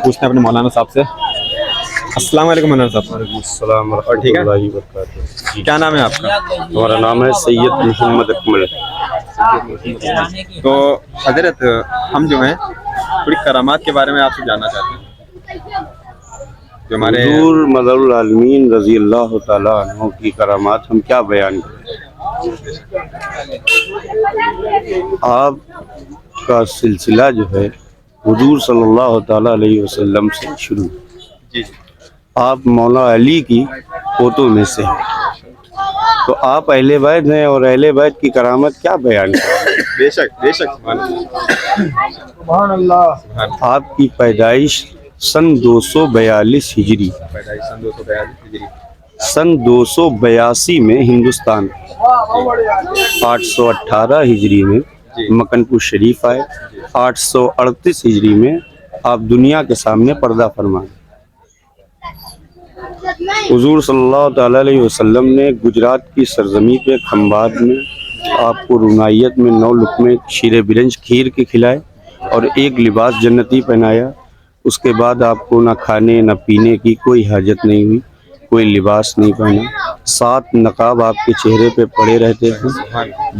पूछते हैं अपने मौलाना साहब से। अस्सलाम वालेकुम मौलाना साहब। अस्सलाम और ठीक है? वरहमतुल्लाहि वबरकातुहू। क्या नाम है आपका? हमारा नाम है सैयद मोहम्मद अकमल। तो हजरत, हम जो हैं थोड़ी करामात के बारे में आपसे जानना चाहते हैं। जो हमारे हुजूर मदरुल आलमीन रज़ी अल्लाह तआला अन्हु की करामात हम क्या बयान करें। आपका सिलसिला जो है हुजूर सल्लल्लाहु तआला अलैहि वसल्लम से शुरू। जी आप मौला अली की पोतों में से हैं, तो आप अहले बैत हैं और अहले बैत की करामत क्या बयान करें। बेशक बेशक, सुभान अल्लाह। आपकी पैदाइश सन 242 हिजरी, पैदाइश सन 242 हिजरी, सन 282 में हिंदुस्तान, 818 हिजरी में मकनपुर शरीफ आए, 838 हिजरी में आप दुनिया के सामने पर्दा फरमाए। हुजूर सल्लल्लाहु तआला अलैहि वसल्लम ने गुजरात की सरजमी पे खंबात में आपको रुनाइयत में 9 लुक़मे शीरे बिरंज खीर के खिलाए और एक लिबास जन्नती पहनाया। उसके बाद आपको ना खाने ना पीने की कोई हाजत नहीं हुई, कोई लिबास नहीं पहना। 7 नकाब आपके चेहरे पे पड़े रहते थे।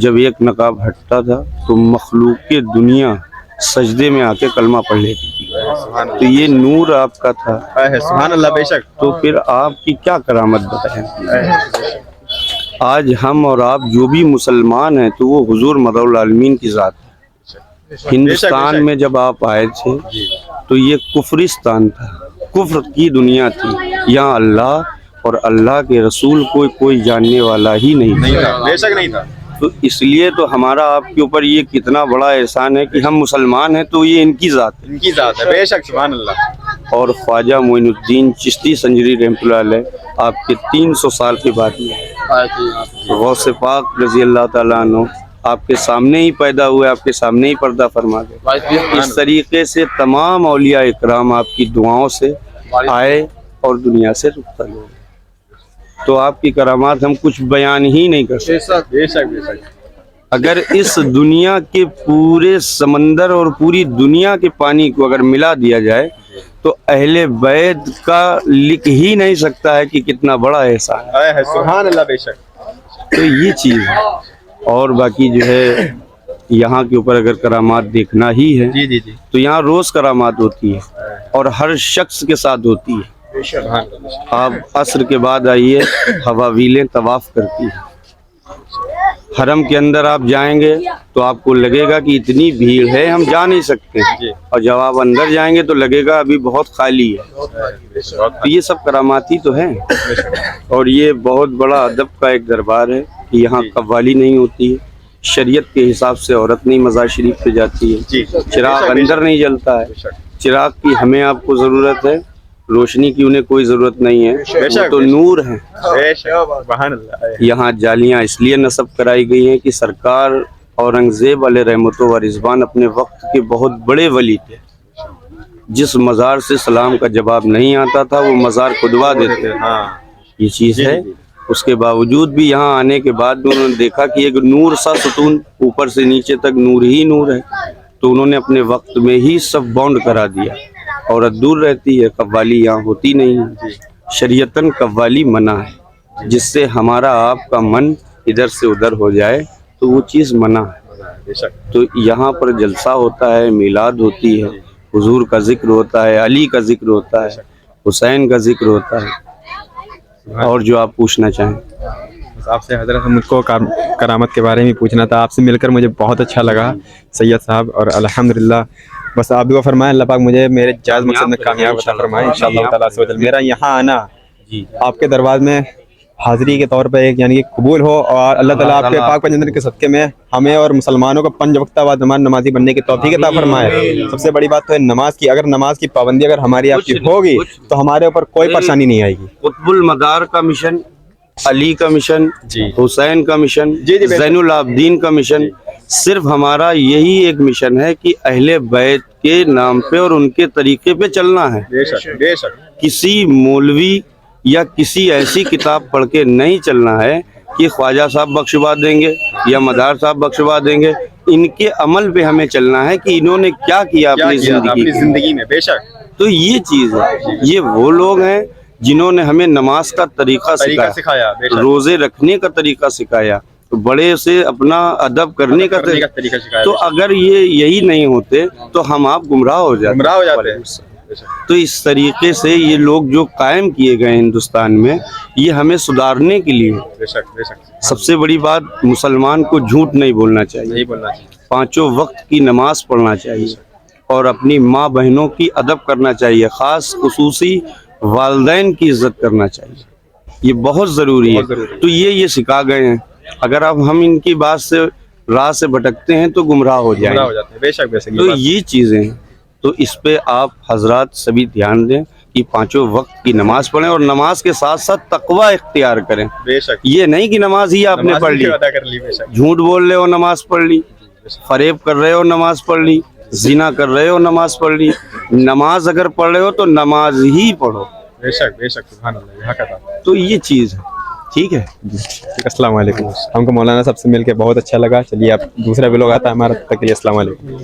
जब एक नकाब हटता था तो मखलूक के दुनिया सजदे में आके कलमा पढ़ लेती थी। तो ये नूर आपका था। सुभान अल्लाह। बेशक। तो फिर आपकी क्या करामत बताएं। आज हम और आप जो भी मुसलमान हैं तो वो हुजूर मदरुल आलमीन की ज़ात है। हिंदुस्तान में जब आप आए थे तो ये कुफरिस्तान था, कुफ्र की दुनिया थी। यहाँ अल्लाह और अल्लाह के रसूल कोई जानने वाला ही नहीं था। बेशक नहीं था। तो इसलिए तो हमारा आपके ऊपर ये कितना बड़ा एहसान है कि हम मुसलमान हैं, तो ये इनकी ज़ात है, इनकी ज़ात है। बेशक, सुभान अल्लाह। और ख्वाजा मोइनुद्दीन चिश्ती संजरी रहमतुल्लाह अलैह आपके 300 साल के बाद में गौसे पाक रज़ी अल्लाह ताला अन्हु आपके सामने ही पैदा हुए, आपके सामने ही पर्दा फरमा गए। इस तरीके से तमाम औलिया इकराम आपकी दुआओं से आए और दुनिया से रुखसत हो गए। तो आपकी करामात हम कुछ बयान ही नहीं कर सकते। बेशक बेशक। अगर इस दुनिया के पूरे समंदर और पूरी दुनिया के पानी को अगर मिला दिया जाए तो अहले बैत का लिख ही नहीं सकता है कि कितना बड़ा एहसान है। सुभान अल्लाह। बेशक। तो ये चीज़ है। और बाकी जो है यहाँ के ऊपर अगर करामात देखना ही है जी जी जी, तो यहाँ रोज़ करामात होती है और हर शख्स के साथ होती है। आप असर के बाद आइए, हवावीलें तवाफ़ करती हैं। हरम के अंदर आप जाएंगे तो आपको लगेगा कि इतनी भीड़ है हम जा नहीं सकते, और जब आप अंदर जाएंगे तो लगेगा अभी बहुत खाली है। तो ये सब करामाती तो हैं। और ये बहुत बड़ा अदब का एक दरबार है कि यहाँ कव्वाली नहीं होती है, शरीयत के हिसाब से औरत नहीं मज़ार शरीफ पे जाती है, चिराग अंदर नहीं जलता है। चिराग की हमें आपको ज़रूरत है, रोशनी की उन्हें कोई ज़रूरत नहीं है, वो तो नूर है। यहाँ जालियाँ इसलिए नस्ब कराई गई हैं कि सरकार औरंगज़ेब अलैहि रहमतुल्लाह व रिज़वान अपने वक्त के बहुत बड़े वली थे। जिस मज़ार से सलाम का जवाब नहीं आता था वो मज़ार खुदवा देते। ये चीज़ है। उसके बावजूद भी यहाँ आने के बाद भी उन्होंने देखा कि एक नूर सा सुतून ऊपर से नीचे तक नूर ही नूर है, तो उन्होंने अपने वक्त में ही सब बाउंड करा दिया। औरत दूर रहती है, कव्वाली यहाँ होती नहीं है। शरीयतन कव्वाली मना है, जिससे हमारा आपका मन इधर से उधर हो जाए तो वो चीज़ मना है। तो यहाँ पर जलसा होता है, मिलाद होती है, हुजूर का जिक्र होता है, अली का जिक्र होता है, हुसैन का जिक्र होता है। और जो आप पूछना चाहें। आपसे हजरत मुझको करामत के बारे में पूछना था। आपसे मिलकर मुझे बहुत अच्छा लगा सैयद साहब, और अल्हम्दुलिल्लाह बस आप दुआ फरमाएं, अल्लाह पाक मुझे मेरे जायज़ मकसद में कामयाब अता फरमाएं इंशाअल्लाह ताला से। मेरा यहाँ आना आपके दरबार में हाज़िरी के तौर पे एक यानी कि कबूल हो, और अल्लाह ताला आपके पाक पंजतन के सदक़े में हमें और मुसलमानों को 5 वक्ता बाद नमाज़ी बनने की तौफीक अता फरमाए। सबसे बड़ी बात तो है नमाज की। अगर नमाज की पाबंदी अगर हमारी आपकी होगी तो हमारे ऊपर कोई परेशानी नहीं आएगी। कुतुबुल मदार का मिशन, अली का मिशन, हुसैन का मिशन, ज़ैनुल आबदीन का मिशन, सिर्फ हमारा यही एक मिशन है कि अहले बैत के नाम पे और उनके तरीके पे चलना है। बेशक बेशक। किसी मौलवी या किसी ऐसी किताब पढ़ के नहीं चलना है कि ख्वाजा साहब बख्शवा देंगे या मदार साहब बख्शवा देंगे। इनके अमल पे हमें चलना है कि इन्होंने क्या किया अपनी जिंदगी में। बेशक। تو یہ چیز ہے, یہ وہ لوگ ہیں جنہوں نے ہمیں نماز کا طریقہ سکھایا, روزے رکھنے کا طریقہ سکھایا, بڑے سے اپنا ادب کرنے کا طریقہ سکھایا. تو اگر یہ یہی نہیں ہوتے تو ہم آپ گمراہ ہو جاتے ہیں. تو اس طریقے سے یہ لوگ جو قائم کیے گئے ہندوستان میں, یہ ہمیں سدھارنے کے لیے. بے شک سب سے بڑی بات, مسلمان کو جھوٹ نہیں بولنا چاہیے, نہیں بولنا چاہیے, 5 وقت کی نماز پڑھنا چاہیے, اور اپنی ماں بہنوں کی ادب کرنا چاہیے, خاص خصوصی والدین کی عزت کرنا چاہیے. یہ بہت ضروری ہے. تو یہ سکھا گئے ہیں. اگر اب ہم ان کی بات سے راہ سے بھٹکتے ہیں تو گمراہ ہو جائیں گے. بے شک تو یہ چیزیں ہیں. تو اس پہ آپ حضرات سبھی دھیان دیں کہ 5 وقت کی نماز پڑھیں, اور نماز کے ساتھ ساتھ تقوی اختیار کریں. بے شک یہ نہیں کہ نماز ہی آپ نے پڑھ لی, ادا کر لی, بے شک جھوٹ بول رہے ہو نماز پڑھ لی, فریب کر رہے ہو نماز پڑھ لی, زنا کر رہے ہو نماز پڑھ لی. نماز اگر پڑھ رہے ہو تو نماز ہی پڑھو. بے شک سبحان اللہ, یہاں کا تھا. تو یہ چیز ہے. ٹھیک ہے, السلام علیکم. ہم کو مولانا صاحب سے مل کے بہت اچھا لگا. چلیے اب دوسرا بھی لوگ آتا ہے ہمارا, تک کے لیے السلام علیکم.